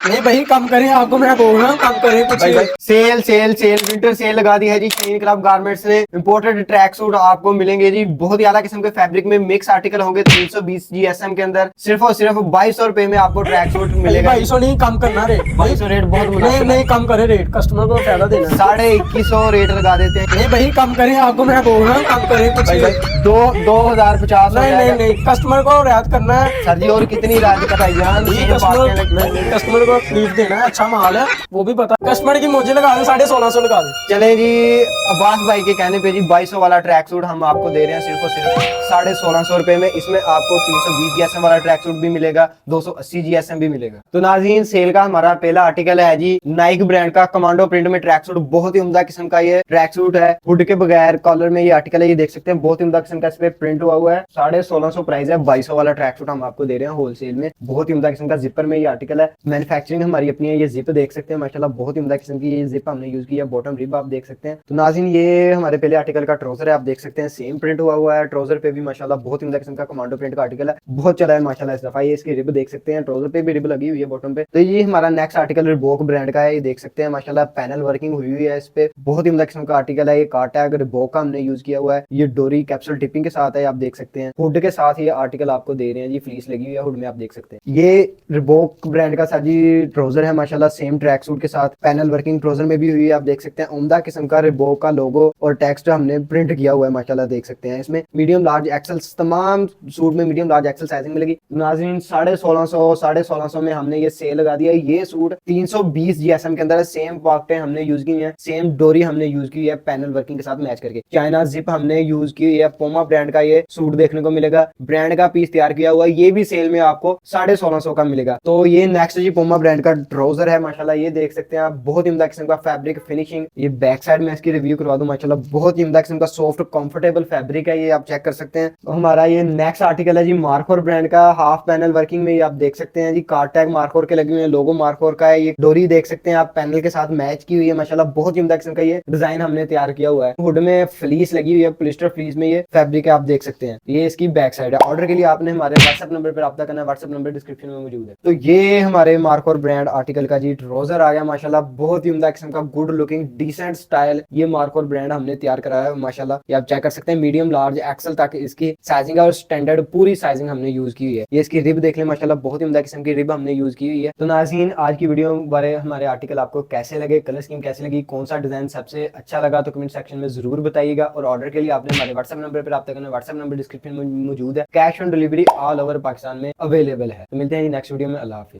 नहीं भाई कम करें, आपको मैं बोल रहा हूँ कम करें कुछ। भाई sale sale sale winter sale लगा दी है जी शाहीन क्लब गारमेंट्स ने। इंपोर्टेड ट्रैक सूट आपको मिलेंगे जी बहुत ही ज्यादा किस्म के फैब्रिक में, मिक्स आर्टिकल होंगे 320 जीएसएम के अंदर। सिर्फ और सिर्फ 2200 रुपए में आपको ट्रैक सूट मिलेगा। 2200 नहीं, कम करना रेट। 2200 रेट बहुत नहीं मुनासिब नहीं है। कम करे रेट, कस्टमर को फायदा देना। 2150 रेट लगा देते हैं। नहीं भाई कम करें, आपको मैं बोल रहा हूँ कम करें कुछ। भाई दो 2050 हो नहीं जाएगा। नहीं नहीं, कस्टमर को रियायत करना है। सर जी और कितनी रात का भाईजान, कस्टमर को तकलीफ देना है, अच्छा माल है वो भी पता। कस्टमर की मुझे लगा दे 1650 लगा दे। चले जी अब्बास भाई के कहने पे जी 2200 वाला ट्रैक सूट हम आपको दे रहे हैं सिर्फ और सिर्फ 1650 रुपए में। इसमें आपको 320 जीएसएम वाला ट्रैक सूट भी मिलेगा, 280 जीएसएम भी मिलेगा। तो नाज़रीन सेल का हमारा पहला आर्टिकल है जी नाइक ब्रांड का कमांडो प्रिंट में ट्रैक सूट। बहुत ही उम्दा किस्म का ये ट्रैक सूट है, हुड के बगैर कॉलर में ये आर्टिकल है, ये देख सकते हैं बहुत ही उम्दा किस्म का इस पे प्रिंट हुआ है। 1650 प्राइस है, 2200 वाला ट्रैक सूट हम आपको दे रहे हैं होलसेल में। बहुत ही उम्दा किस्म का जिपर में ये आर्टिकल है, मैन्युफैक्चरिंग हमारी अपनी है। ये जिप देख सकते हैं माशाल्लाह बहुत ही उम्दा किस्म की ये जिप हमने यूज की है, बॉटम रिब आप देख सकते हैं। तो नाज़रीन ये हमारे पहले आर्टिकल का ट्राउजर है, आप देख सकते हैं सेम प्रिंट हुआ है ट्राउजर पे भी माशाल्लाह बहुत ही उम्दा किस्म का कमांडो प्रिंट का आर्टिकल है, बहुत चला है माशाल्लाह इस दफा। ये इसकी रिब देख सकते हैं, ट्राउजर पे भी रिब लगी हुई है बॉटम पे। तो ये हमारा नेक्स्ट आर्टिकल रिबॉक ब्रांड का है, ये देख सकते हैं माशाल्लाह पैनल वर्किंग हुई हुई है इस पे, बहुत ही उम्दा किस्म का आर्टिकल है। ये कार्ड टैग रिबॉक का हमने यूज किया हुआ है, ये डोरी कैप्सूल टिपिंग के साथ है, आप देख सकते हैं। हुड के साथ ये आर्टिकल आपको दे रहे हैं जी, फ्लीस लगी हुई है हुड में, आप देख सकते हैं। ये रिबॉक ब्रांड का सर जी ट्राउजर है माशाल्लाह सेम ट्रैक सूट के साथ, पैनल वर्किंग ट्राउजर में भी हुई है, आप देख सकते हैं। उम्दा किस्म का रिबॉक का लोगो और टेक्स्ट हमने प्रिंट किया हुआ है माशाल्लाह देख सकते हैं। इसमें मीडियम लार्ज एक्सेल, तमाम सूट में मीडियम लार्ज एक्सेल साइजिंग मिलेगी। नाज़रीन 1650 में हमने ये सेल लगा दिया है। ये सूट 320 जीएसएम के अंदर है, सेम पॉकेटें हमने यूज की है, सेम डोरी हमने यूज की है पैनल वर्किंग के साथ मैच करके। चाइना जिप हमने यूज की है, पोमा ब्रांड का ये सूट देखने को मिलेगा, ब्रांड का पीस तैयार किया हुआ है, ये भी सेल में आपको 1650 का मिलेगा। तो ये नेक्स्ट जी पोमा ब्रांड का ट्राउजर है माशाल्लाह, ये देख सकते हैं आप बहुत ही उम्दा किस्म का फैब्रिक फिनिशिंग। ये बैक साइड में इसकी रिव्यू करवा दूं माशाल्लाह, बहुत ही उम्दा किस्म का सॉफ्ट कंफर्टेबल फैब्रिक है, ये आप चेक कर सकते हैं। तो हमारा ये नेक्स्ट आर्टिकल है जी मार्कोर ब्रांड का, हाफ पैनल वर्किंग में, ये आप देख सकते हैं जी कार्ड टैग मार्कोर के लगे हुए हैं, लोगो मार्कोर का है। ये डोरी देख सकते हैं आप पैनल के साथ मैच की हुई है माशाल्लाह, बहुत ही उम्दा किस्म का ये डिजाइन हमने तैयार किया हुआ है। हुड में फ्लीस लगी हुई है, पॉलिस्टर फ्लीस में ये फैब्रिक है, आप देख सकते हैं। ये इसकी बैक साइड है। ऑर्डर के लिए आपने हमारे व्हाट्सएप नंबर पर रब्ता करना है, व्हाट्सएप नंबर डिस्क्रिप्शन में मौजूद है। तो ये हमारे मार्कोर ब्रांड आर्टिकल का जी ट्राउजर आ गया माशाल्लाह, बहुत ही उम्दा किस्म का गुड लुकिंग डिसेंट स्टाइल ये मार्कोर ब्रांड हमने तैयार कराया है माशाल्लाह। ये आप चेक कर सकते हैं मीडियम लार्ज एक्सेल तक इसकी साइजिंग और स्टैंडर्ड पूरी साइजिंग हमने यूज की हुई है। ये इसकी रिब देख लें माशाल्लाह, बहुत ही उम्दा किस्म की रिब हमने यूज की हुई है। तो नाज़रीन आज की वीडियो बारे हमारे आर्टिकल आपको कैसे लगे, कलर स्कीम कैसे लगी, कौन सा डिजाइन सबसे अच्छा लगा, तो कमेंट सेक्शन में जरूर बताइएगा। और ऑर्डर के लिए आपने हमारे व्हाट्सएप नंबर पर रब्ता करना है, व्हाट्सएप नंबर डिस्क्रिप्शन में मौजूद है। Cash on delivery all over Pakistan में अवेलेबल है। तो मिलते हैं नेक्स्ट वीडियो में, अल्लाह हाफिज़।